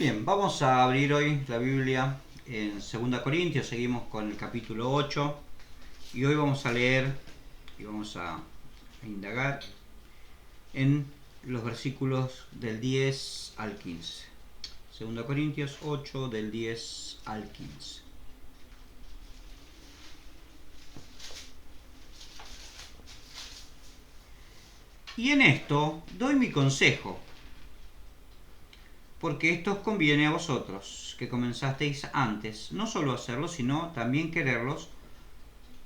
Bien, vamos a abrir hoy la Biblia en 2 Corintios, seguimos con el capítulo 8 y hoy vamos a leer y vamos a indagar en los versículos del 10 al 15. 2 Corintios 8 del 10 al 15. Y en esto doy mi consejo, porque esto os conviene a vosotros, que comenzasteis antes, no solo hacerlo, sino también quererlos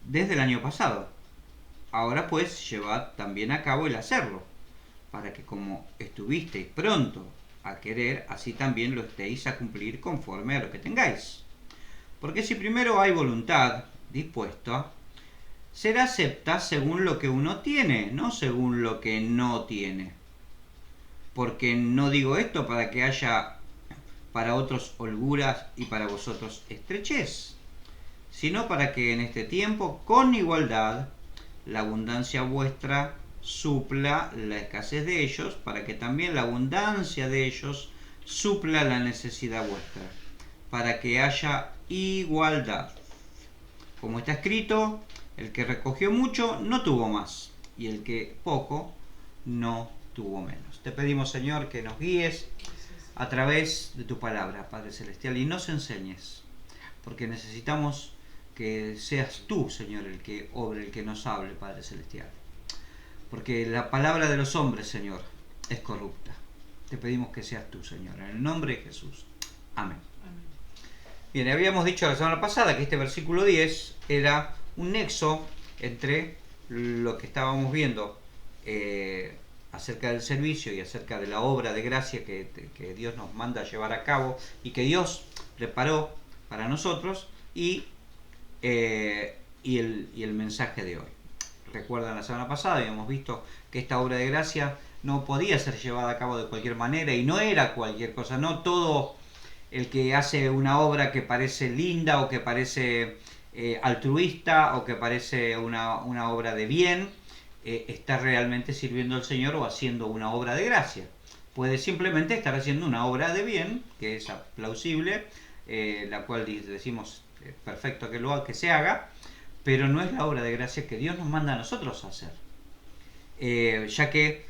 desde el año pasado. Ahora pues llevad también a cabo el hacerlo, para que como estuvisteis pronto a querer, así también lo estéis a cumplir conforme a lo que tengáis. Porque si primero hay voluntad dispuesta, será acepta según lo que uno tiene, no según lo que no tiene. Porque no digo esto para que haya para otros holguras y para vosotros estrechez, sino para que en este tiempo, con igualdad, la abundancia vuestra supla la escasez de ellos, para que también la abundancia de ellos supla la necesidad vuestra, para que haya igualdad. Como está escrito, el que recogió mucho no tuvo más, y el que poco no tuvo menos. Te pedimos, Señor, que nos guíes a través de tu palabra, Padre Celestial, y nos enseñes, porque necesitamos que seas tú, Señor, el que obre, el que nos hable, Padre Celestial. Porque la palabra de los hombres, Señor, es corrupta. Te pedimos que seas tú, Señor, en el nombre de Jesús. Amén. Bien, habíamos dicho la semana pasada que este versículo 10 era un nexo entre lo que estábamos viendo acerca del servicio y acerca de la obra de gracia que Dios nos manda a llevar a cabo y que Dios preparó para nosotros y el mensaje de hoy. Recuerdan la semana pasada, habíamos visto que esta obra de gracia no podía ser llevada a cabo de cualquier manera y no era cualquier cosa, no todo el que hace una obra que parece linda o que parece altruista o que parece una obra de bien, está realmente sirviendo al Señor o haciendo una obra de gracia. Puede simplemente estar haciendo una obra de bien, que es plausible, la cual decimos perfecto que se haga, pero no es la obra de gracia que Dios nos manda a nosotros a hacer. Ya que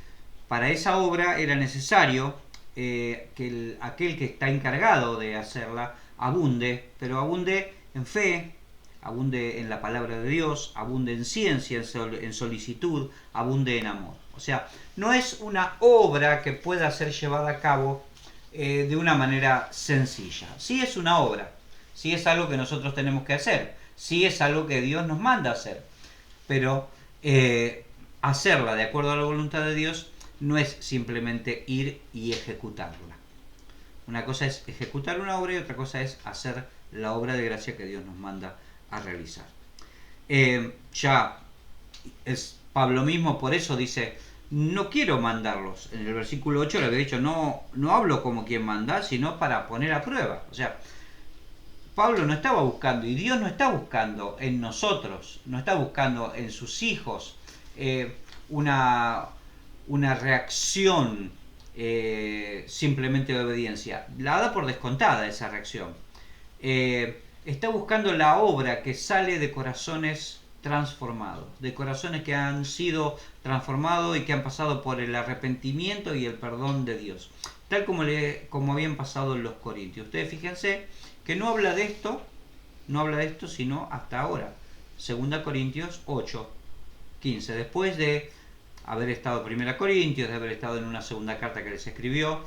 para esa obra era necesario que aquel que está encargado de hacerla abunde, pero abunde en fe, abunde en la palabra de Dios, abunde en ciencia, en solicitud, abunde en amor. O sea, no es una obra que pueda ser llevada a cabo de una manera sencilla. Sí es una obra, sí es algo que nosotros tenemos que hacer, sí es algo que Dios nos manda a hacer, pero hacerla de acuerdo a la voluntad de Dios no es simplemente ir y ejecutarla. Una cosa es ejecutar una obra y otra cosa es hacer la obra de gracia que Dios nos manda a realizar. Ya es Pablo mismo, por eso dice, no quiero mandarlos. En el versículo 8 le había dicho, no hablo como quien manda, sino para poner a prueba. O sea, Pablo no estaba buscando, y Dios no está buscando en nosotros, no está buscando en sus hijos una reacción simplemente de obediencia. La da por descontada esa reacción. Está buscando la obra que sale de corazones transformados, de corazones que han sido transformados y que han pasado por el arrepentimiento y el perdón de Dios, tal como habían pasado en los Corintios. Ustedes fíjense que no habla de esto, sino hasta ahora. 2 Corintios 8, 15. Después de haber estado en 1 Corintios, de haber estado en una segunda carta que les escribió,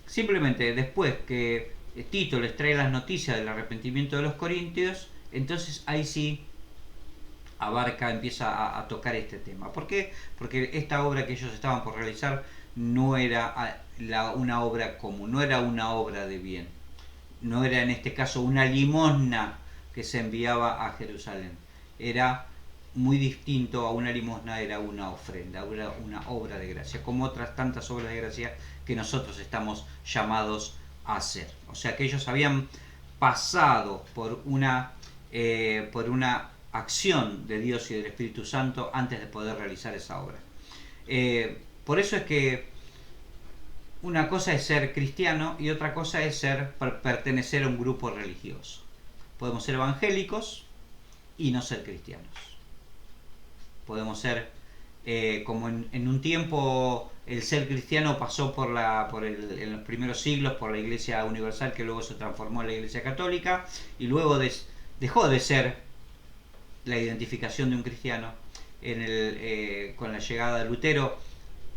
simplemente después que Tito les trae las noticias del arrepentimiento de los corintios, entonces ahí sí empieza a tocar este tema. ¿Por qué? Porque esta obra que ellos estaban por realizar no era una obra común, no era una obra de bien, no era en este caso una limosna que se enviaba a Jerusalén, era muy distinto a una limosna, era una ofrenda, era una obra de gracia, como otras tantas obras de gracia que nosotros estamos llamados a hacer. O sea que ellos habían pasado por una acción de Dios y del Espíritu Santo antes de poder realizar esa obra. Por eso es que una cosa es ser cristiano y otra cosa es pertenecer a un grupo religioso. Podemos ser evangélicos y no ser cristianos. Podemos ser, como en un tiempo el ser cristiano pasó en los primeros siglos por la Iglesia Universal, que luego se transformó en la Iglesia Católica, y luego dejó de ser la identificación de un cristiano. Con la llegada de Lutero,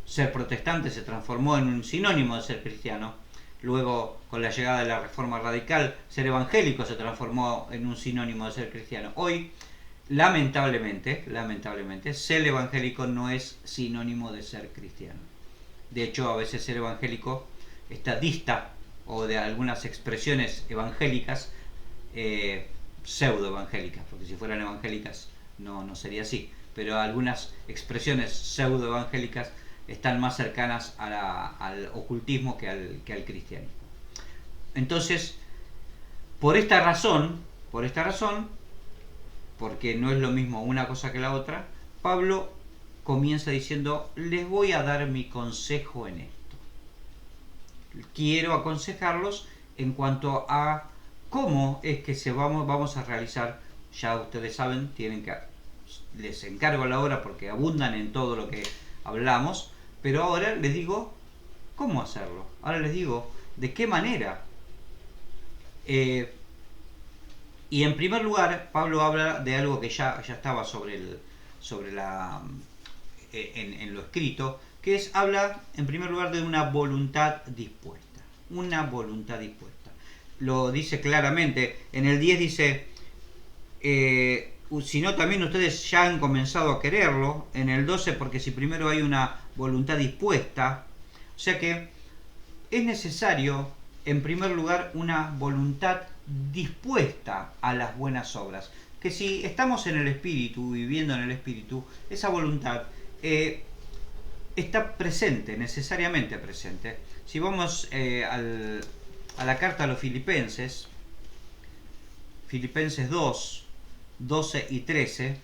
ser protestante se transformó en un sinónimo de ser cristiano. Luego, con la llegada de la Reforma Radical, ser evangélico se transformó en un sinónimo de ser cristiano. Hoy, lamentablemente, ser evangélico no es sinónimo de ser cristiano. De hecho, a veces ser evangélico dista o de algunas expresiones evangélicas, pseudo evangélicas, porque si fueran evangélicas no sería así, pero algunas expresiones pseudo evangélicas están más cercanas al ocultismo que al cristianismo. Entonces, por esta razón, porque no es lo mismo una cosa que la otra, Pablo comienza diciendo: les voy a dar mi consejo en esto. Quiero aconsejarlos en cuanto a cómo es que vamos a realizar. Ya ustedes saben, les encargo la hora porque abundan en todo lo que hablamos, pero ahora les digo cómo hacerlo. Ahora les digo de qué manera. Y en primer lugar, Pablo habla de algo que ya estaba en lo escrito, que habla en primer lugar de una voluntad dispuesta. Una voluntad dispuesta. Lo dice claramente. En el 10 dice: si no, también ustedes ya han comenzado a quererlo. En el 12, porque si primero hay una voluntad dispuesta. O sea que es necesario, en primer lugar, una voluntad dispuesta a las buenas obras. Que si estamos en el Espíritu, viviendo en el Espíritu, esa voluntad está presente, necesariamente presente. Si vamos a la carta a los Filipenses 2, 12 y 13,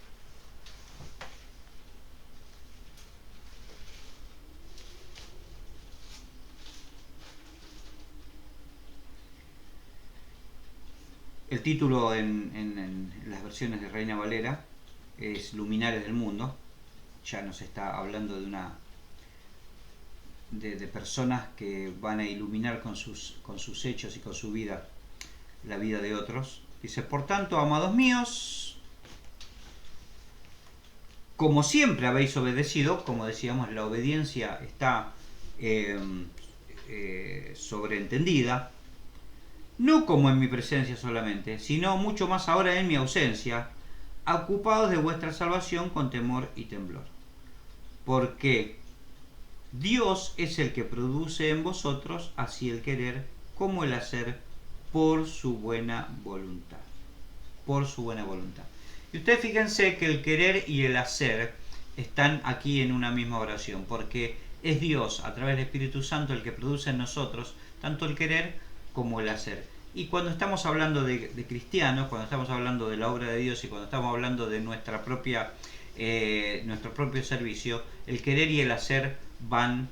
el título en las versiones de Reina Valera es Luminares del Mundo. Ya nos está hablando de personas que van a iluminar con sus hechos y con su vida la vida de otros. Dice: por tanto, amados míos, como siempre habéis obedecido, como decíamos, la obediencia está sobreentendida, no como en mi presencia solamente, sino mucho más ahora en mi ausencia, ocupados de vuestra salvación con temor y temblor. Porque Dios es el que produce en vosotros así el querer como el hacer por su buena voluntad. Por su buena voluntad. Y ustedes fíjense que el querer y el hacer están aquí en una misma oración, porque es Dios, a través del Espíritu Santo, el que produce en nosotros tanto el querer como el hacer. Y cuando estamos hablando de cristianos, cuando estamos hablando de la obra de Dios y cuando estamos hablando de nuestro propio servicio, el querer y el hacer van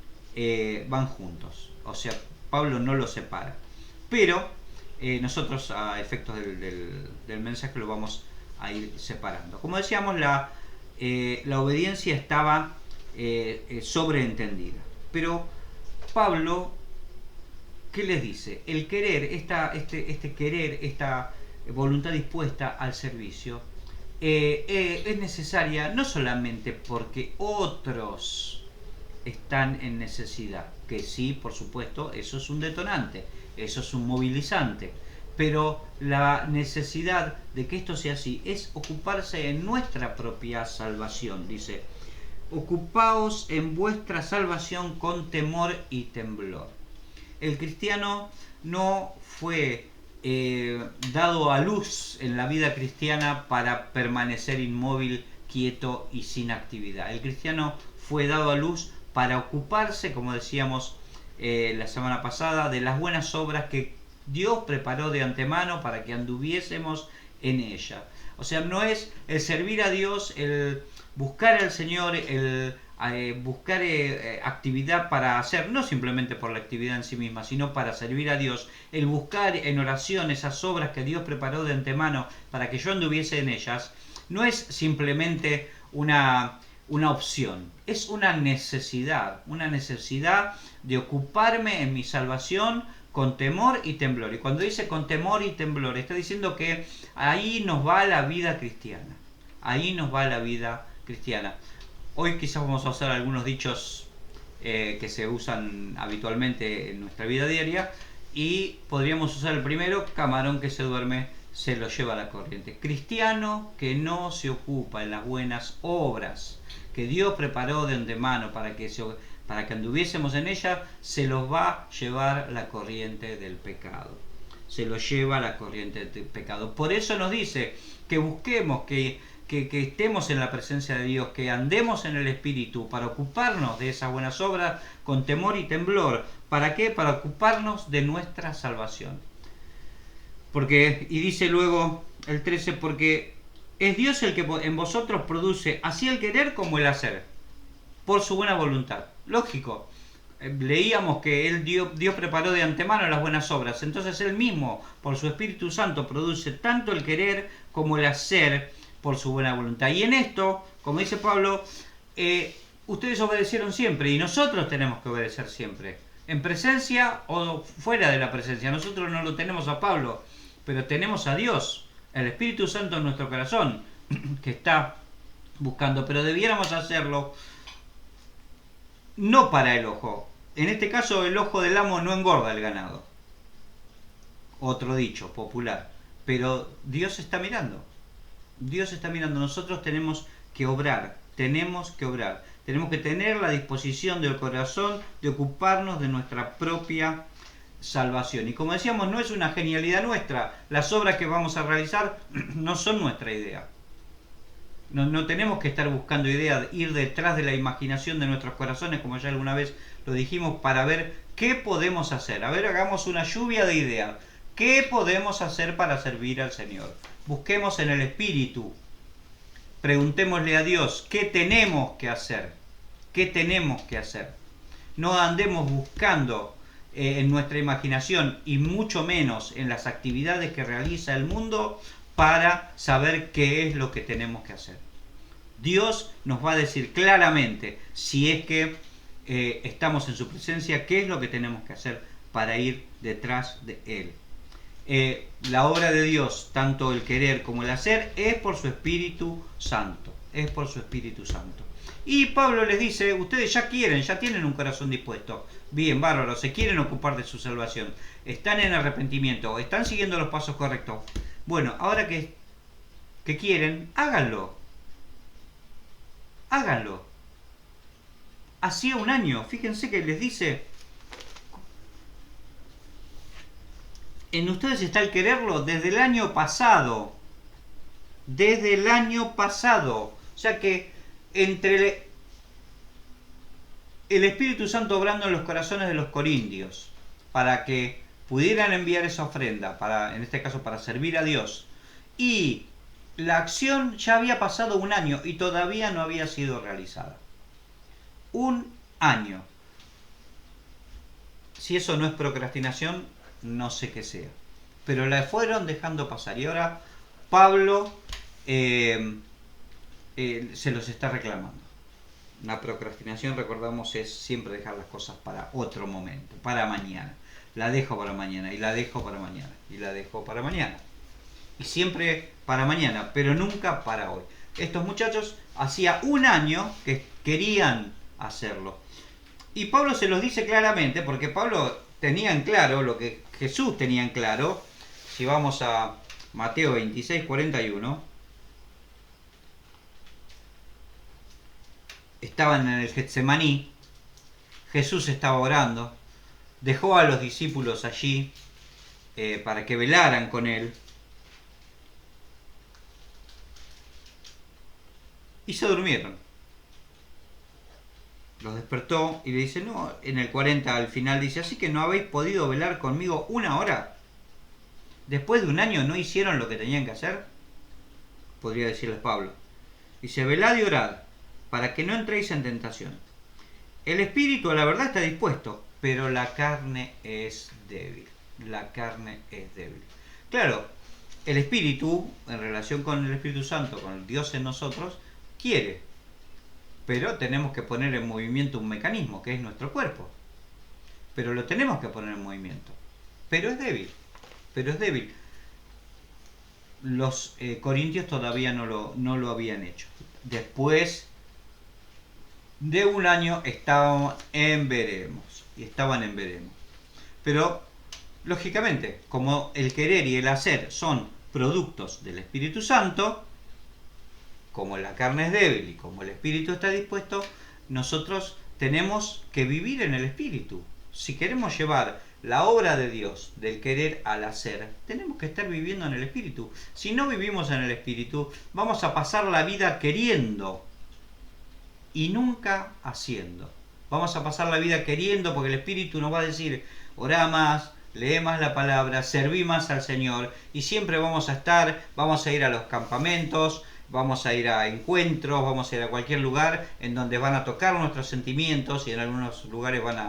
juntos. O sea, Pablo no los separa. Pero nosotros, a efectos del mensaje, lo vamos a ir separando. Como decíamos, la obediencia estaba sobreentendida. Pero Pablo, ¿qué les dice? El querer, esta voluntad dispuesta al servicio, es necesaria no solamente porque otros están en necesidad, que sí, por supuesto, eso es un detonante, eso es un movilizante, pero la necesidad de que esto sea así es ocuparse en nuestra propia salvación. Dice: ocupaos en vuestra salvación con temor y temblor. El cristiano no fue dado a luz en la vida cristiana para permanecer inmóvil, quieto y sin actividad. El cristiano fue dado a luz para ocuparse, como decíamos la semana pasada, de las buenas obras que Dios preparó de antemano para que anduviésemos en ella. O sea, no es el servir a Dios, el buscar al Señor, el buscar actividad para hacer, no simplemente por la actividad en sí misma, sino para servir a Dios, el buscar en oración esas obras que Dios preparó de antemano para que yo anduviese en ellas, no es simplemente una opción, es una necesidad de ocuparme en mi salvación con temor y temblor. Y cuando dice con temor y temblor, está diciendo que ahí nos va la vida cristiana. Ahí nos va la vida cristiana. Hoy quizás vamos a usar algunos dichos que se usan habitualmente en nuestra vida diaria, y podríamos usar el primero: camarón que se duerme se lo lleva la corriente. Cristiano que no se ocupa en las buenas obras que Dios preparó de antemano para que anduviésemos en ellas, se los va a llevar la corriente del pecado. Se lo lleva la corriente del pecado. Por eso nos dice que busquemos, que estemos en la presencia de Dios, que andemos en el Espíritu para ocuparnos de esas buenas obras con temor y temblor. ¿Para qué? Para ocuparnos de nuestra salvación. Y dice luego el 13, porque es Dios el que en vosotros produce así el querer como el hacer, por su buena voluntad. Lógico, leíamos que Dios preparó de antemano las buenas obras, entonces Él mismo, por su Espíritu Santo, produce tanto el querer como el hacer por su buena voluntad. Y en esto, como dice Pablo, ustedes obedecieron siempre y nosotros tenemos que obedecer siempre, en presencia o fuera de la presencia. Nosotros no lo tenemos a Pablo, pero tenemos a Dios, el Espíritu Santo en nuestro corazón, que está buscando, pero debiéramos hacerlo no para el ojo. En este caso, el ojo del amo no engorda el ganado. Otro dicho popular. Pero Dios está mirando. Dios está mirando. Nosotros tenemos que obrar. Tenemos que tener la disposición del corazón de ocuparnos de nuestra propia salvación. Y como decíamos, no es una genialidad nuestra. Las obras que vamos a realizar no son nuestra idea. No tenemos que estar buscando ideas, ir detrás de la imaginación de nuestros corazones, como ya alguna vez lo dijimos, para ver qué podemos hacer. A ver, hagamos una lluvia de ideas. ¿Qué podemos hacer para servir al Señor? Busquemos en el Espíritu. Preguntémosle a Dios, ¿qué tenemos que hacer? ¿Qué tenemos que hacer? No andemos buscando en nuestra imaginación, y mucho menos en las actividades que realiza el mundo, para saber qué es lo que tenemos que hacer. Dios nos va a decir claramente, si es que estamos en su presencia, qué es lo que tenemos que hacer para ir detrás de Él. La obra de Dios, tanto el querer como el hacer, es por su Espíritu Santo. Es por su Espíritu Santo. Y Pablo les dice, ustedes ya tienen un corazón dispuesto. Bien, bárbaro, se quieren ocupar de su salvación. Están en arrepentimiento, están siguiendo los pasos correctos. Bueno, ahora que quieren, háganlo. Háganlo. Hacía un año, fíjense que les dice, en ustedes está el quererlo desde el año pasado. Desde el año pasado. O sea que entre el Espíritu Santo obrando en los corazones de los corintios, para que pudieran enviar esa ofrenda, en este caso para servir a Dios, y la acción ya había pasado un año y todavía no había sido realizada. Un año. Si eso no es procrastinación, no sé qué sea. Pero la fueron dejando pasar. Y ahora Pablo se los está reclamando. La procrastinación, recordamos, es siempre dejar las cosas para otro momento, para mañana. La dejo para mañana, y la dejo para mañana, y la dejo para mañana. Y siempre para mañana, pero nunca para hoy. Estos muchachos hacía un año que querían hacerlo. Y Pablo se los dice claramente, porque Pablo tenía en claro lo que Jesús tenía en claro. Si vamos a Mateo 26, 41. Estaban en el Getsemaní. Jesús estaba orando. Dejó a los discípulos allí para que velaran con él. Y se durmieron. Los despertó y le dice, no, en el 40 al final dice, así que no habéis podido velar conmigo una hora. Después de un año no hicieron lo que tenían que hacer. Podría decirles Pablo. Dice, velad y orad para que no entréis en tentación. El espíritu a la verdad está dispuesto, pero la carne es débil. La carne es débil. Claro, el espíritu, en relación con el Espíritu Santo, con el Dios en nosotros, quiere, pero tenemos que poner en movimiento un mecanismo, que es nuestro cuerpo. Pero lo tenemos que poner en movimiento. Pero es débil. Pero es débil. Los corintios todavía no lo habían hecho. Después de un año estaban en veremos. Pero, lógicamente, como el querer y el hacer son productos del Espíritu Santo, como la carne es débil y como el espíritu está dispuesto, nosotros tenemos que vivir en el espíritu. Si queremos llevar la obra de Dios del querer al hacer, tenemos que estar viviendo en el espíritu. Si no vivimos en el espíritu, vamos a pasar la vida queriendo y nunca haciendo. Vamos a pasar la vida queriendo porque el espíritu nos va a decir, orá más, lee más la palabra, serví más al Señor, y siempre vamos a ir a los campamentos, vamos a ir a encuentros, vamos a ir a cualquier lugar en donde van a tocar nuestros sentimientos, y en algunos lugares van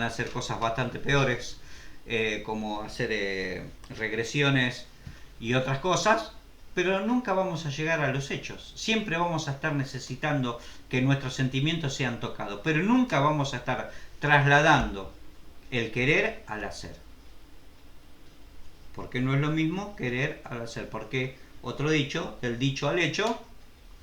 a hacer cosas bastante peores, como hacer regresiones y otras cosas, pero nunca vamos a llegar a los hechos. Siempre vamos a estar necesitando que nuestros sentimientos sean tocados, pero nunca vamos a estar trasladando el querer al hacer. Porque no es lo mismo querer al hacer, porque otro dicho, del dicho al hecho,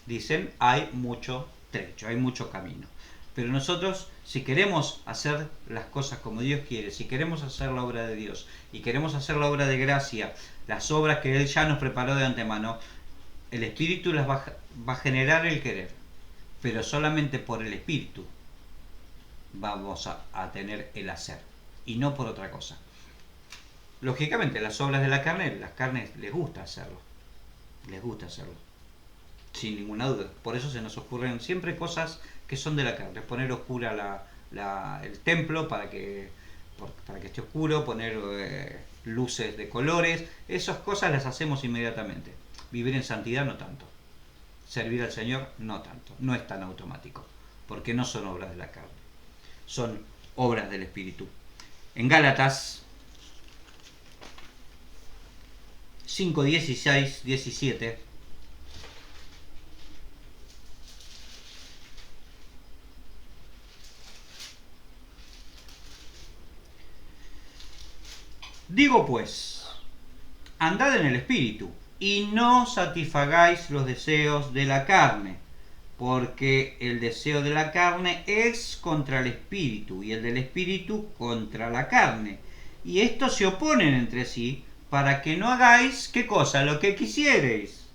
dicen, hay mucho trecho, hay mucho camino. Pero nosotros, si queremos hacer las cosas como Dios quiere, si queremos hacer la obra de Dios y queremos hacer la obra de gracia, las obras que Él ya nos preparó de antemano, el Espíritu las va a generar el querer. Pero solamente por el Espíritu vamos a tener el hacer, y no por otra cosa. Lógicamente, las obras de las carnes les gusta hacerlo. Les gusta hacerlo. Sin ninguna duda. Por eso se nos ocurren siempre cosas que son de la carne. Poner oscura el templo para que esté oscuro, poner luces de colores. Esas cosas las hacemos inmediatamente. Vivir en santidad no tanto. Servir al Señor no tanto. No es tan automático. Porque no son obras de la carne. Son obras del Espíritu. En Gálatas 5, 16, 17. Digo pues, andad en el Espíritu, y no satisfagáis los deseos de la carne, porque el deseo de la carne es contra el Espíritu, y el del Espíritu contra la carne. Y estos se oponen entre sí, para que no hagáis, ¿qué cosa? Lo que quisierais.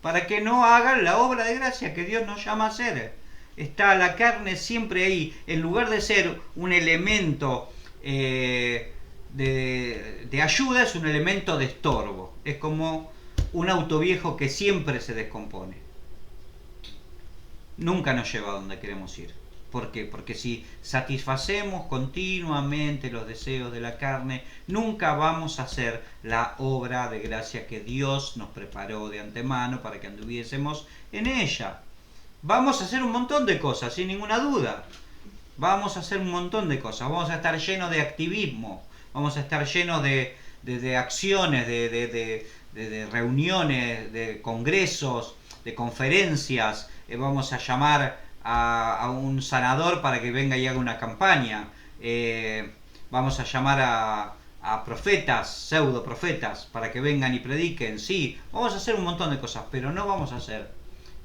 Para que no hagan la obra de gracia que Dios nos llama a hacer. Está la carne siempre ahí, en lugar de ser un elemento de ayuda, es un elemento de estorbo. Es como un auto viejo que siempre se descompone. Nunca nos lleva a donde queremos ir. ¿Por qué? Porque si satisfacemos continuamente los deseos de la carne, nunca vamos a hacer la obra de gracia que Dios nos preparó de antemano para que anduviésemos en ella. Vamos a hacer un montón de cosas, sin ninguna duda. Vamos a hacer un montón de cosas. Vamos a estar llenos de activismo. Vamos a estar llenos de acciones, de reuniones, de congresos, de conferencias. Vamos a llamar a un sanador para que venga y haga una campaña. Vamos a llamar a profetas, pseudo profetas, para que vengan y prediquen. Sí, vamos a hacer un montón de cosas, pero no vamos a hacer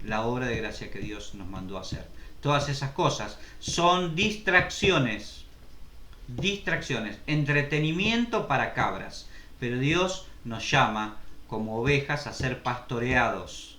la obra de gracia que Dios nos mandó a hacer. Todas esas cosas son distracciones, entretenimiento para cabras. Pero Dios nos llama como ovejas a ser pastoreados,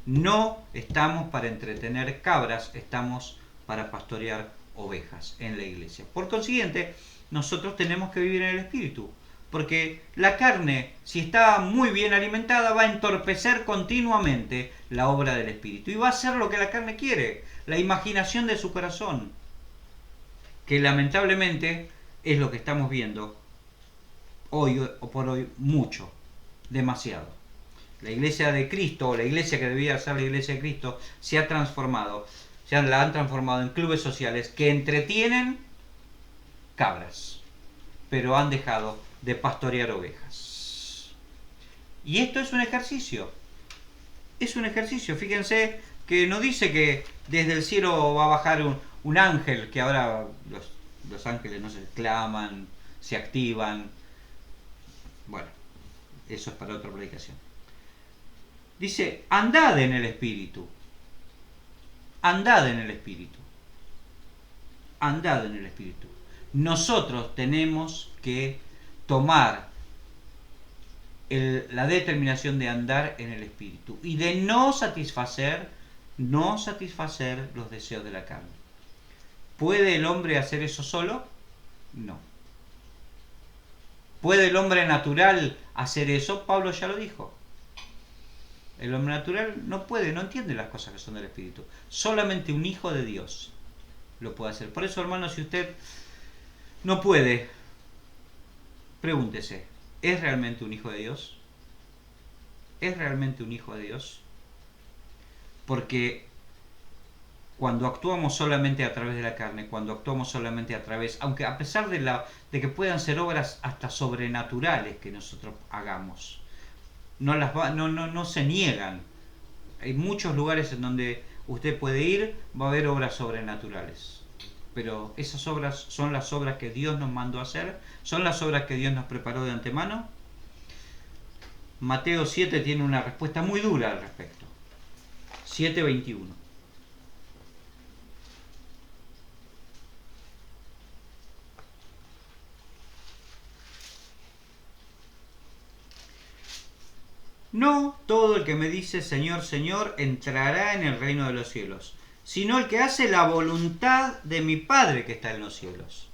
No estamos para entretener cabras, estamos para pastorear ovejas en la iglesia. Por consiguiente, nosotros tenemos que vivir en el Espíritu, porque la carne, si está muy bien alimentada, va a entorpecer continuamente la obra del Espíritu y va a hacer lo que la carne quiere, la imaginación de su corazón, que lamentablemente es lo que estamos viendo hoy o por hoy mucho, demasiado. La iglesia de Cristo, o la iglesia que debía ser la iglesia de Cristo, se ha transformado. La han transformado en clubes sociales que entretienen cabras, pero han dejado de pastorear ovejas. Y esto es un ejercicio. Es un ejercicio. Fíjense que no dice que desde el cielo va a bajar un ángel, que ahora los ángeles no se claman, se activan. Bueno, eso es para otra predicación. Dice, andad en el Espíritu. Andad en el Espíritu. Andad en el Espíritu. Nosotros tenemos que tomar la determinación de andar en el Espíritu y de no satisfacer los deseos de la carne. ¿Puede el hombre hacer eso solo? No. ¿Puede el hombre natural hacer eso? Pablo ya lo dijo. El hombre natural no puede, no entiende las cosas que son del Espíritu. Solamente un hijo de Dios lo puede hacer. Por eso, hermano, si usted no puede, pregúntese, ¿es realmente un hijo de Dios? ¿Es realmente un hijo de Dios? Porque cuando actuamos solamente a través de la carne, cuando actuamos solamente a través, aunque a pesar de que puedan ser obras hasta sobrenaturales que nosotros hagamos, no se niegan. Hay muchos lugares en donde usted puede ir, va a haber obras sobrenaturales. Pero esas obras son las obras que Dios nos mandó a hacer, son las obras que Dios nos preparó de antemano. Mateo 7 tiene una respuesta muy dura al respecto. 7:21. No todo el que me dice Señor, Señor entrará en el reino de los cielos, sino el que hace la voluntad de mi Padre que está en los cielos.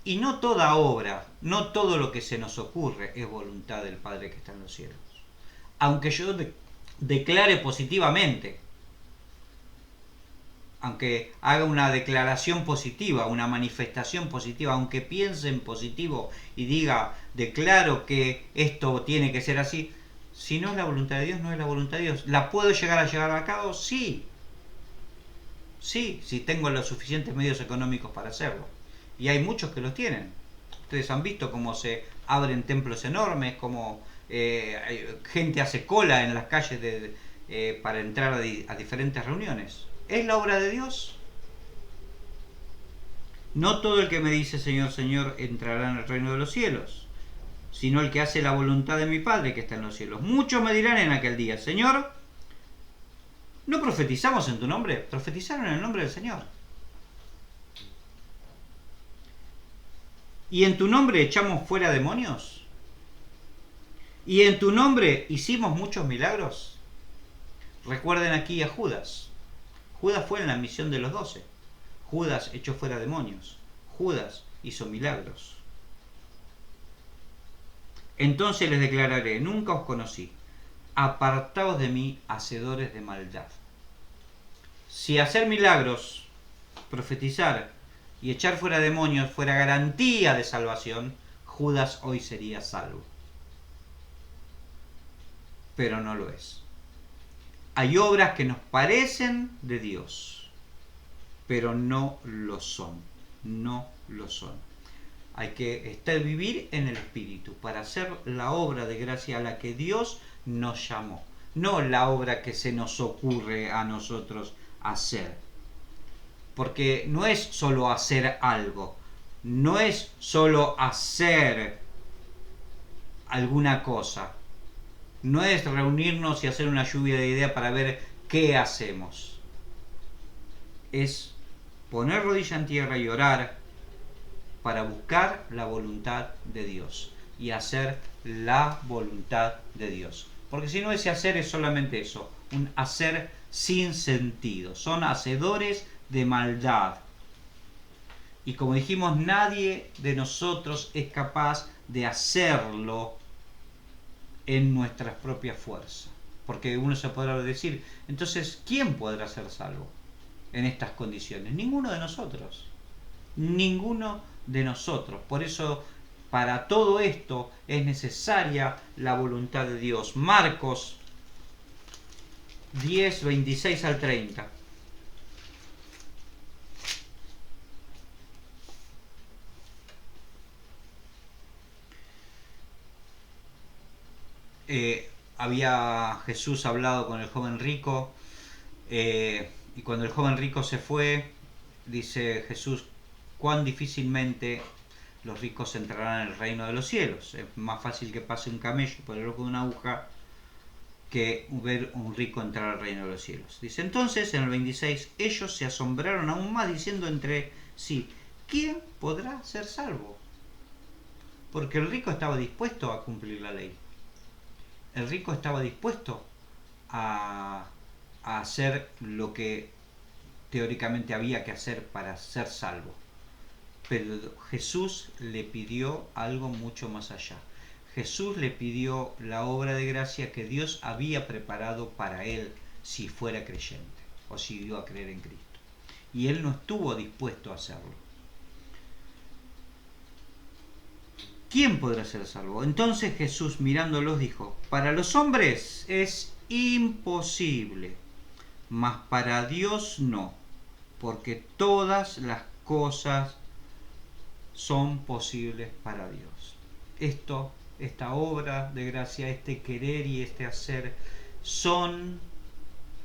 Y no toda obra, no todo lo que se nos ocurre es voluntad del Padre que está en los cielos. Aunque yo declare positivamente, aunque haga una declaración positiva, una manifestación positiva, aunque piense en positivo y diga, declaro que esto tiene que ser así, si no es la voluntad de Dios, no es la voluntad de Dios. ¿La puedo llegar a cabo? Sí. Sí, si tengo los suficientes medios económicos para hacerlo. Y hay muchos que los tienen. Ustedes han visto cómo se abren templos enormes, cómo gente hace cola en las calles para entrar a diferentes reuniones. ¿Es la obra de Dios? No todo el que me dice Señor, Señor entrará en el reino de los cielos, sino el que hace la voluntad de mi Padre que está en los cielos. Muchos me dirán en aquel día, Señor, ¿no profetizamos en tu nombre? Profetizaron en el nombre del Señor. ¿Y en tu nombre echamos fuera demonios? ¿Y en tu nombre hicimos muchos milagros? Recuerden aquí a Judas. Judas fue en la misión de los 12. Judas echó fuera demonios. Judas hizo milagros. Entonces les declararé, nunca os conocí. Apartaos de mí, hacedores de maldad. Si hacer milagros, profetizar y echar fuera demonios fuera garantía de salvación, Judas hoy sería salvo. Pero no lo es. Hay obras que nos parecen de Dios, pero no lo son. No lo son. Hay que vivir en el Espíritu para hacer la obra de gracia a la que Dios nos llamó. No la obra que se nos ocurre a nosotros hacer. Porque no es solo hacer algo. No es solo hacer alguna cosa. No es reunirnos y hacer una lluvia de ideas para ver qué hacemos. Es poner rodilla en tierra y orar para buscar la voluntad de Dios y hacer la voluntad de Dios. Porque si no, ese hacer es solamente eso, un hacer sin sentido. Son hacedores de maldad. Y como dijimos, nadie de nosotros es capaz de hacerlo en nuestras propias fuerzas. Porque uno se podrá decir, entonces, ¿quién podrá ser salvo en estas condiciones? Ninguno de nosotros. Ninguno de nosotros. Por eso Para todo esto es necesaria la voluntad de Dios. Marcos 10, 26 al 30. Había Jesús hablado con el joven rico, y cuando el joven rico se fue, dice Jesús, cuán difícilmente los ricos entrarán en el reino de los cielos. Es más fácil que pase un camello por el ojo de una aguja que ver un rico entrar al reino de los cielos. Dice entonces en el 26, ellos se asombraron aún más diciendo entre sí, ¿quién podrá ser salvo? Porque el rico estaba dispuesto a cumplir la ley. El rico estaba dispuesto a hacer lo que teóricamente había que hacer para ser salvo. Pero Jesús le pidió algo mucho más allá. Jesús le pidió la obra de gracia que Dios había preparado para él si fuera creyente o si dio a creer en Cristo. Y él no estuvo dispuesto a hacerlo. ¿Quién podrá ser salvo? Entonces Jesús mirándolos dijo, para los hombres es imposible, mas para Dios no, porque todas las cosas son posibles para Dios. Esta obra de gracia, este querer y este hacer, son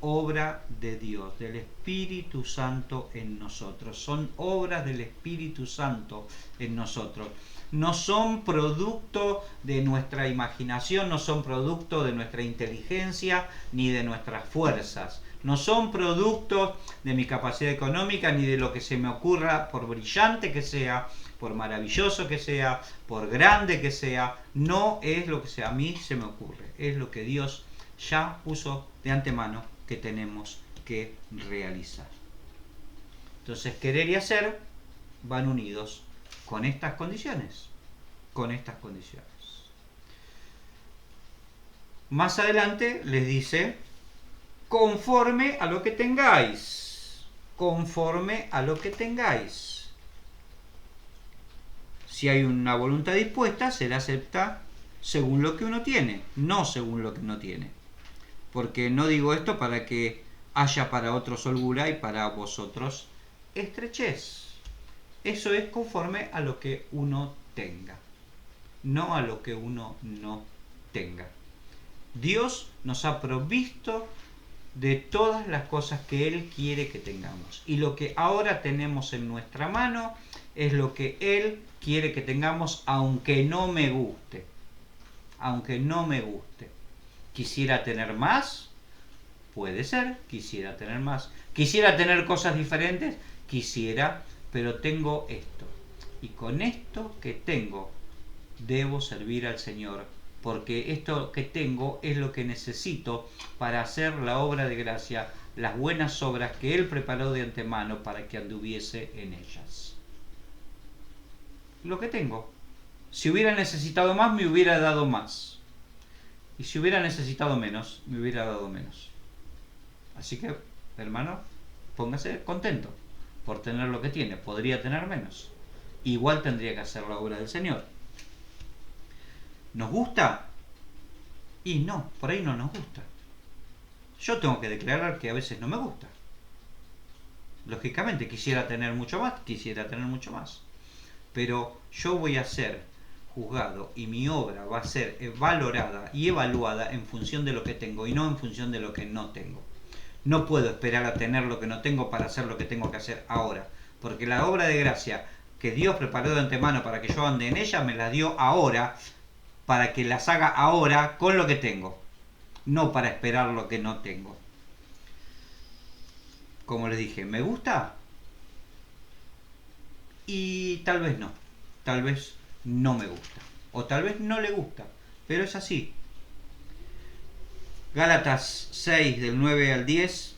obra de Dios, del Espíritu Santo en nosotros. Son obras del Espíritu Santo en nosotros. No son producto de nuestra imaginación, no son producto de nuestra inteligencia ni de nuestras fuerzas. No son producto de mi capacidad económica ni de lo que se me ocurra, por brillante que sea, por maravilloso que sea, por grande que sea. No es lo que a mí se me ocurre, es lo que Dios ya puso de antemano que tenemos que realizar. Entonces, querer y hacer van unidos con estas condiciones. Más adelante les dice, conforme a lo que tengáis. Conforme a lo que tengáis. Si hay una voluntad dispuesta, se la acepta según lo que uno tiene, no según lo que no tiene. Porque no digo esto para que haya para otros holgura y para vosotros estrechez. Eso es conforme a lo que uno tenga, no a lo que uno no tenga. Dios nos ha provisto de todas las cosas que Él quiere que tengamos. Y lo que ahora tenemos en nuestra mano es lo que Él quiere que tengamos, aunque no me guste. Aunque no me guste. ¿Quisiera tener más? Puede ser, quisiera tener más. ¿Quisiera tener cosas diferentes? Quisiera, pero tengo esto. Y con esto que tengo, debo servir al Señor, porque esto que tengo es lo que necesito para hacer la obra de gracia, las buenas obras que Él preparó de antemano para que anduviese en ellas. Lo que tengo. Si hubiera necesitado más, me hubiera dado más. Y si hubiera necesitado menos, me hubiera dado menos. Así que, hermano, póngase contento por tener lo que tiene. Podría tener menos. Igual tendría que hacer la obra del Señor. ¿Nos gusta? Y no, por ahí no nos gusta. Yo tengo que declarar que a veces no me gusta. Lógicamente, quisiera tener mucho más. Pero yo voy a ser juzgado y mi obra va a ser valorada y evaluada en función de lo que tengo y no en función de lo que no tengo. No puedo esperar a tener lo que no tengo para hacer lo que tengo que hacer ahora, porque la obra de gracia que Dios preparó de antemano para que yo ande en ella, me la dio ahora, para que las haga ahora con lo que tengo, no para esperar lo que no tengo. Como les dije, ¿me gusta? Y tal vez no, tal vez no me gusta, o tal vez no le gusta, pero es así. Gálatas 6 del 9 al 10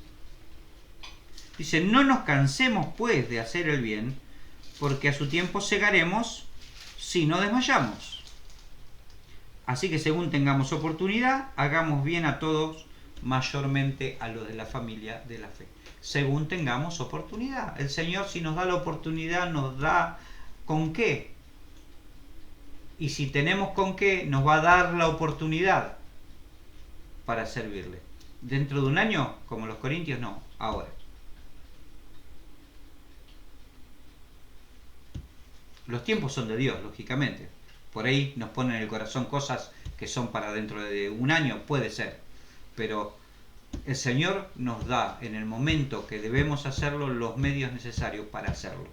dice, no nos cansemos pues de hacer el bien, porque a su tiempo segaremos si no desmayamos. Así que según tengamos oportunidad, hagamos bien a todos, mayormente a los de la familia de la fe. Según tengamos oportunidad. El Señor, si nos da la oportunidad, nos da ¿con qué? Y si tenemos con qué, nos va a dar la oportunidad para servirle. Dentro de un año, como los corintios, no, ahora. Los tiempos son de Dios, lógicamente. Por ahí nos ponen en el corazón cosas que son para dentro de un año, puede ser. Pero el Señor nos da en el momento que debemos hacerlo los medios necesarios para hacerlo.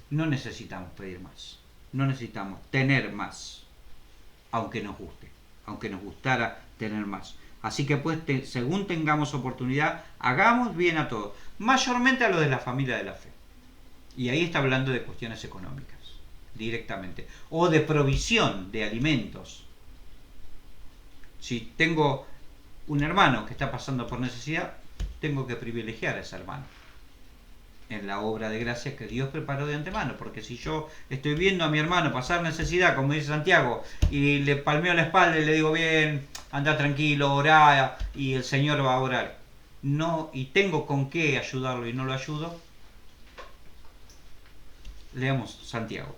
No necesitamos pedir más. No necesitamos tener más. Aunque nos guste. Aunque nos gustara tener más. Así que pues, según tengamos oportunidad, hagamos bien a todos. Mayormente a los de la familia de la fe. Y ahí está hablando de cuestiones económicas, directamente. O de provisión de alimentos. Si tengo un hermano que está pasando por necesidad, tengo que privilegiar a ese hermano en la obra de gracia que Dios preparó de antemano. Porque si yo estoy viendo a mi hermano pasar necesidad, como dice Santiago, y le palmeo la espalda y le digo, bien, anda tranquilo, orá, y el Señor va a orar, no, y tengo con qué ayudarlo y no lo ayudo, leamos Santiago.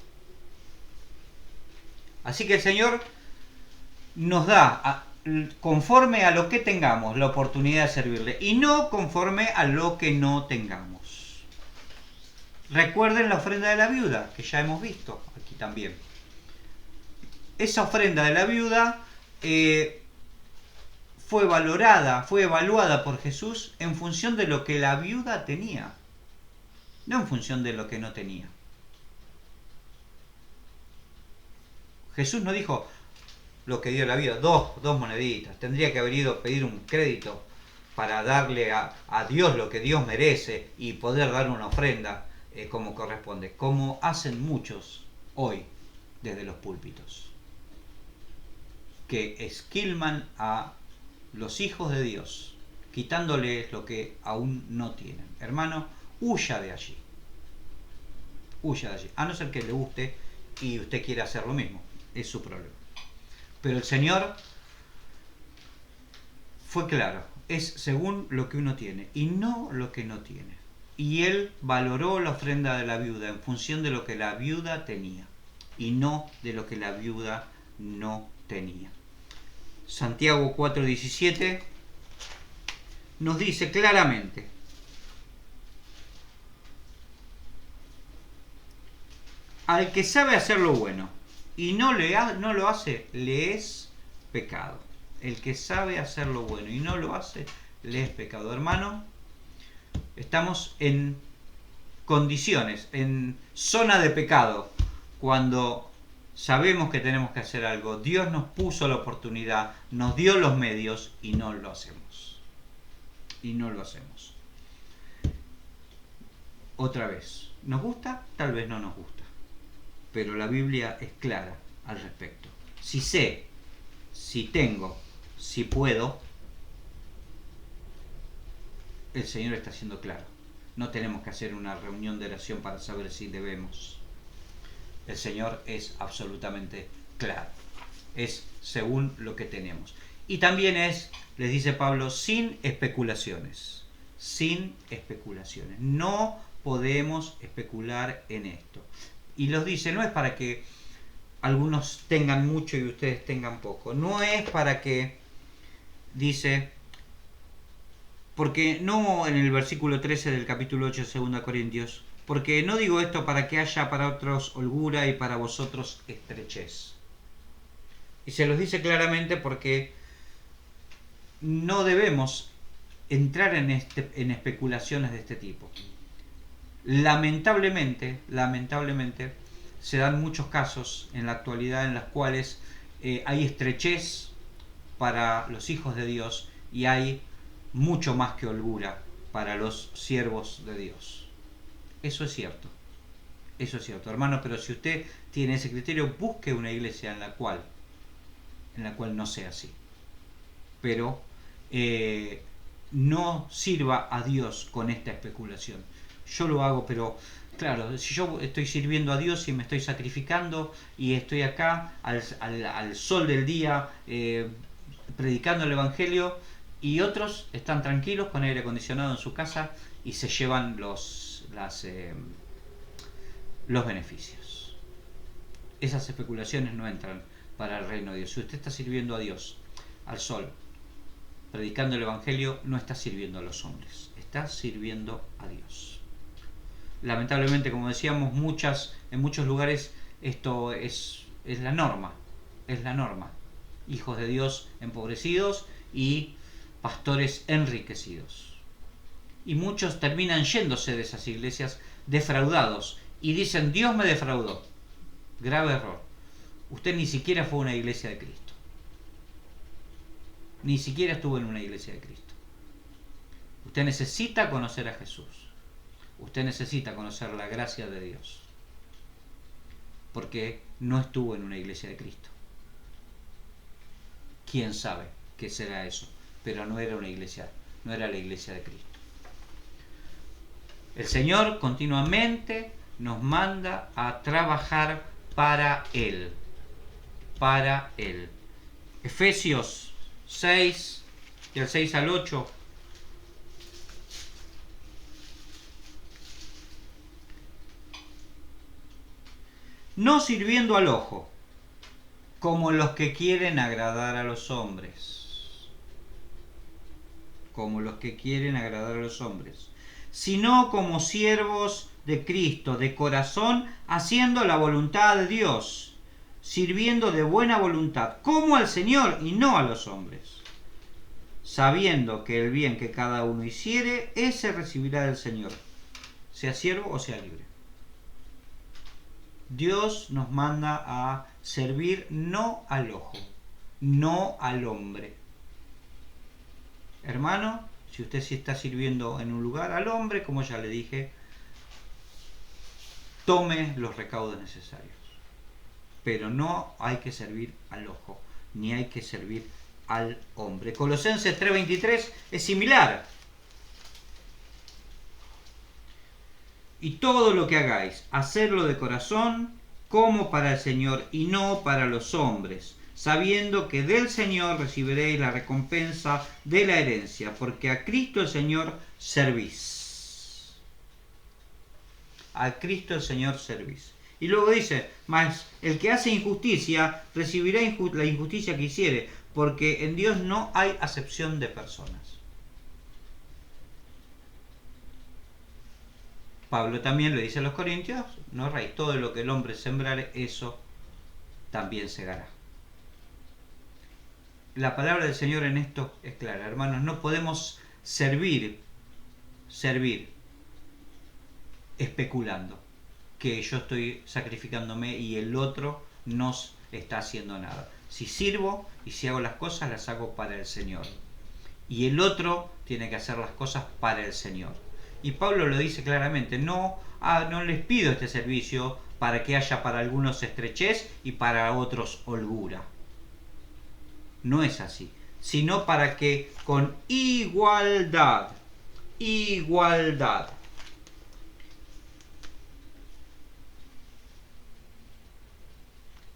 Así que el Señor nos da, conforme a lo que tengamos, la oportunidad de servirle, y no conforme a lo que no tengamos. Recuerden la ofrenda de la viuda, que ya hemos visto aquí también. Esa ofrenda de la viuda fue valorada, fue evaluada por Jesús en función de lo que la viuda tenía, no en función de lo que no tenía. Jesús no dijo lo que dio la viuda, dos moneditas. Tendría que haber ido a pedir un crédito para darle a Dios lo que Dios merece y poder dar una ofrenda como corresponde, como hacen muchos hoy desde los púlpitos, que esquilman a los hijos de Dios, quitándoles lo que aún no tienen. Hermano, huya de allí. Huya de allí. A no ser que le guste y usted quiera hacer lo mismo. Es su problema. Pero el Señor fue claro. Es según lo que uno tiene y no lo que no tiene. Y Él valoró la ofrenda de la viuda en función de lo que la viuda tenía y no de lo que la viuda no tenía. Santiago 4:17 nos dice claramente: al que sabe hacer lo bueno y no lo hace, le es pecado. El que sabe hacer lo bueno y no lo hace, le es pecado. Hermano, estamos en condiciones, en zona de pecado, cuando sabemos que tenemos que hacer algo. Dios nos puso la oportunidad, nos dio los medios y no lo hacemos. Y no lo hacemos. Otra vez, ¿nos gusta? Tal vez no nos gusta. Pero la Biblia es clara al respecto. Si sé, si tengo, si puedo, el Señor está siendo claro. No tenemos que hacer una reunión de oración para saber si debemos. El Señor es absolutamente claro. Es según lo que tenemos. Y también es, les dice Pablo, sin especulaciones. Sin especulaciones. No podemos especular en esto. Y los dice, no es para que algunos tengan mucho y ustedes tengan poco. No es para que, dice, porque no en el versículo 13 del capítulo 8 de 2 Corintios, porque no digo esto para que haya para otros holgura y para vosotros estrechez. Y se los dice claramente porque no debemos entrar en especulaciones de este tipo. Lamentablemente, se dan muchos casos en la actualidad en los cuales hay estrechez para los hijos de Dios y hay mucho más que holgura para los siervos de Dios. Eso es cierto, hermano, pero si usted tiene ese criterio, busque una iglesia en la cual no sea así. Pero no sirva a Dios con esta especulación. Yo lo hago, pero claro, si yo estoy sirviendo a Dios y me estoy sacrificando y estoy acá al sol del día predicando el Evangelio, y otros están tranquilos con aire acondicionado en su casa y se llevan los beneficios. esas especulaciones no entran para el reino de Dios. Si usted está sirviendo a Dios, al sol, predicando el Evangelio, no está sirviendo a los hombres, está sirviendo a Dios. Lamentablemente, como decíamos, en muchos lugares esto es la norma, hijos de Dios empobrecidos y pastores enriquecidos. Y muchos terminan yéndose de esas iglesias defraudados y dicen: Dios me defraudó. Grave error. Usted ni siquiera fue a una iglesia de Cristo. Ni siquiera estuvo en una iglesia de Cristo. Usted necesita conocer a Jesús. Usted necesita conocer la gracia de Dios. Porque no estuvo en una iglesia de Cristo. ¿Quién sabe qué será eso? Pero no era una iglesia, no era la iglesia de Cristo. El Señor continuamente nos manda a trabajar para Él. Para Él. Efesios 6, del 6 al 8. No sirviendo al ojo, como los que quieren agradar a los hombres. Como los que quieren agradar a los hombres. Sino como siervos de Cristo, de corazón, haciendo la voluntad de Dios, sirviendo de buena voluntad, como al Señor y no a los hombres, sabiendo que el bien que cada uno hiciere, ese recibirá del Señor, sea siervo o sea libre. Dios nos manda a servir no al ojo, no al hombre. Hermano, si usted sí está sirviendo en un lugar al hombre, como ya le dije, tome los recaudos necesarios. Pero no hay que servir al ojo, ni hay que servir al hombre. Colosenses 3:23 es similar. Y todo lo que hagáis, hacedlo de corazón, como para el Señor y no para los hombres, sabiendo que del Señor recibiréis la recompensa de la herencia, porque a Cristo el Señor servís. A Cristo el Señor servís. Y luego dice: mas el que hace injusticia recibirá la injusticia que hiciere, porque en Dios no hay acepción de personas. Pablo también le dice a los corintios: no erréis, todo lo que el hombre sembrare, eso también segará. La palabra del Señor en esto es clara, hermanos. No podemos servir especulando que yo estoy sacrificándome y el otro no está haciendo nada. Si sirvo y si hago las cosas, las hago para el Señor. Y el otro tiene que hacer las cosas para el Señor. Y Pablo lo dice claramente: no les pido este servicio para que haya para algunos estrechez y para otros holgura. No es así, sino para que con igualdad,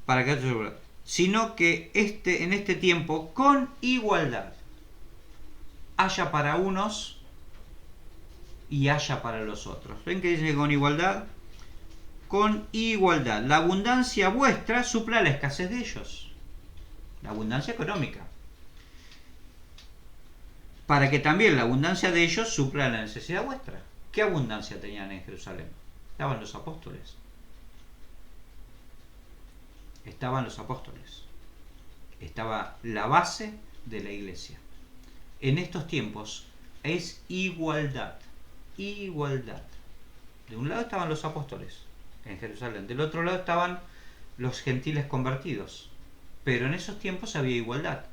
para que sino que en este tiempo con igualdad haya para unos y haya para los otros. ¿Ven que dice con igualdad? Con igualdad. La abundancia vuestra supla la escasez de ellos. La abundancia económica. Para que también la abundancia de ellos supla la necesidad vuestra. ¿Qué abundancia tenían en Jerusalén? Estaban los apóstoles. Estaba la base de la iglesia. En estos tiempos es igualdad. De un lado estaban los apóstoles en Jerusalén, del otro lado estaban los gentiles convertidos. Pero en esos tiempos había igualdad.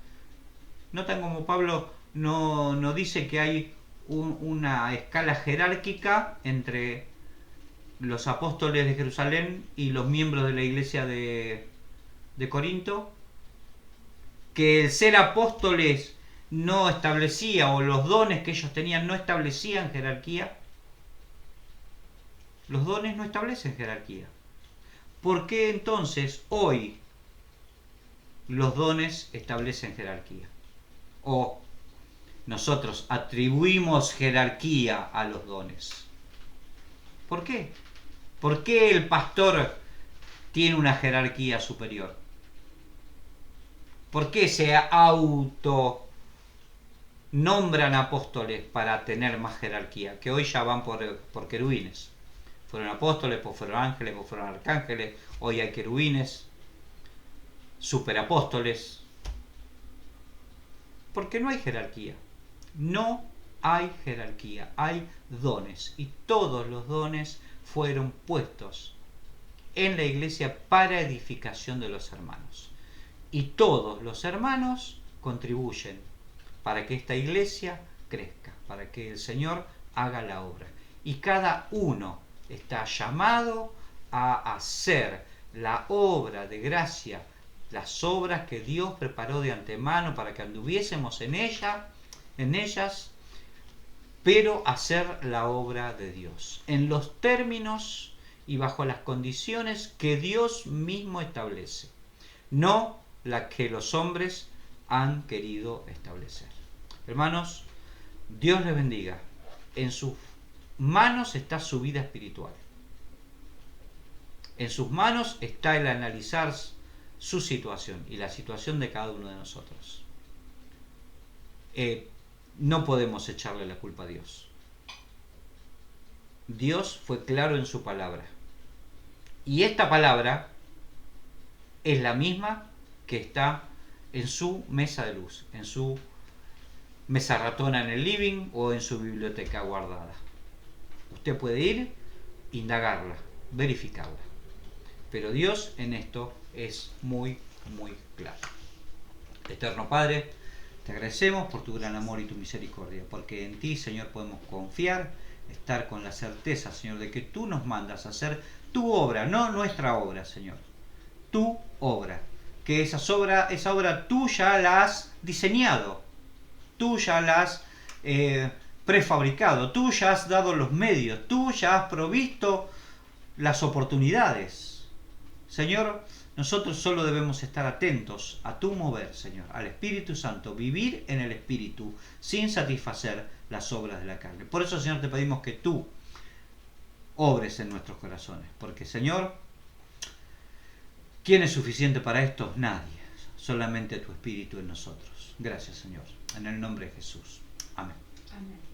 Notan como Pablo no dice que hay una escala jerárquica entre los apóstoles de Jerusalén y los miembros de la iglesia de Corinto, que el ser apóstoles no establecía, o los dones que ellos tenían no establecían jerarquía. Los dones no establecen jerarquía. ¿Por qué entonces hoy los dones establecen jerarquía? O nosotros atribuimos jerarquía a los dones. ¿Por qué? ¿Por qué el pastor tiene una jerarquía superior? ¿Por qué se auto nombran apóstoles para tener más jerarquía? Que hoy ya van por querubines. Fueron apóstoles, pues fueron ángeles, pues fueron arcángeles. Hoy hay querubines, superapóstoles. Porque no hay jerarquía. No hay jerarquía. Hay dones. Y todos los dones fueron puestos en la iglesia para edificación de los hermanos. Y todos los hermanos contribuyen para que esta iglesia crezca, para que el Señor haga la obra. Y cada uno está llamado a hacer la obra de gracia, las obras que Dios preparó de antemano para que anduviésemos en ellas, pero hacer la obra de Dios, en los términos y bajo las condiciones que Dios mismo establece, no las que los hombres han querido establecer. Hermanos, Dios les bendiga. En sus manos está su vida espiritual. En sus manos está el analizar su situación y la situación de cada uno de nosotros. No podemos echarle la culpa a Dios. Dios fue claro en su palabra. Y esta palabra es la misma que está en su mesa de luz, en su mesa ratona en el living o en su biblioteca guardada. Usted puede ir, indagarla, verificarla. Pero Dios en esto es muy, muy claro. Eterno Padre, te agradecemos por tu gran amor y tu misericordia, porque en ti, Señor, podemos confiar, estar con la certeza, Señor, de que tú nos mandas a hacer tu obra, no nuestra obra, Señor. Tu obra. Que esa obra tú ya la has diseñado, tú ya la has prefabricado, tú ya has dado los medios, tú ya has provisto las oportunidades. Señor, nosotros solo debemos estar atentos a tu mover, Señor, al Espíritu Santo, vivir en el Espíritu sin satisfacer las obras de la carne. Por eso, Señor, te pedimos que tú obres en nuestros corazones, porque, Señor, ¿quién es suficiente para esto? Nadie, solamente tu Espíritu en nosotros. Gracias, Señor, en el nombre de Jesús. Amén. Amén.